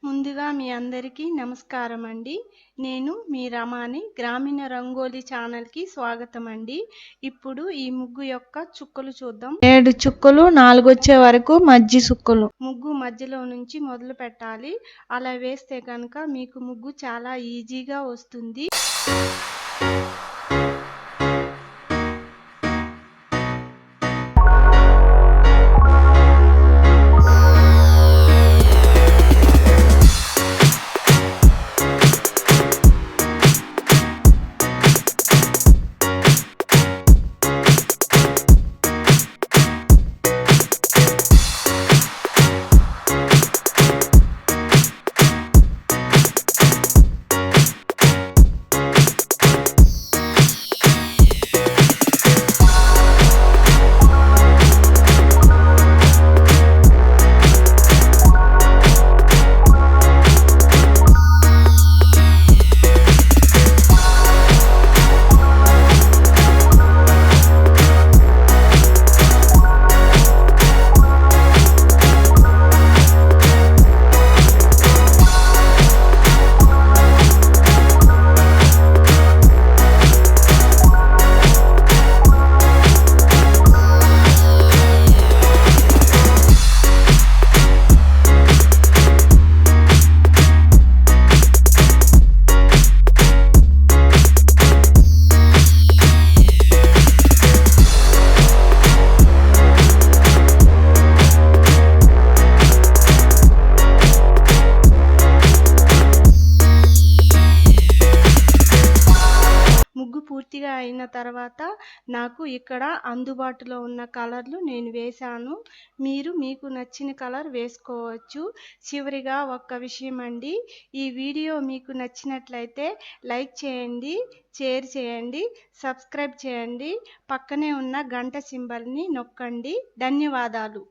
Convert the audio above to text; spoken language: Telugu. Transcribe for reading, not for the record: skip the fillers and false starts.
ముందుగా మీ అందరికీ నమస్కారం అండి. నేను మీ రమాని. గ్రామీణ రంగోలి ఛానల్కి స్వాగతం అండి. ఇప్పుడు ఈ ముగ్గు యొక్క చుక్కలు చూద్దాం. 7 చుక్కలు, 4 వచ్చే వరకు మధ్య చుక్కలు. ముగ్గు మధ్యలో నుంచి మొదలు పెట్టాలి. అలా వేస్తే కనుక మీకు ముగ్గు చాలా ఈజీగా వస్తుంది. ముగ్గు పూర్తిగా అయిన తర్వాత నాకు ఇక్కడ అందుబాటులో ఉన్న కలర్లు నేను వేశాను. మీరు మీకు నచ్చిన కలర్ వేసుకోవచ్చు. చివరిగా ఒక్క విషయం అండి, ఈ వీడియో మీకు నచ్చినట్లయితే లైక్ చేయండి, షేర్ చేయండి, సబ్స్క్రైబ్ చేయండి, పక్కనే ఉన్న గంట సింబల్ని నొక్కండి. ధన్యవాదాలు.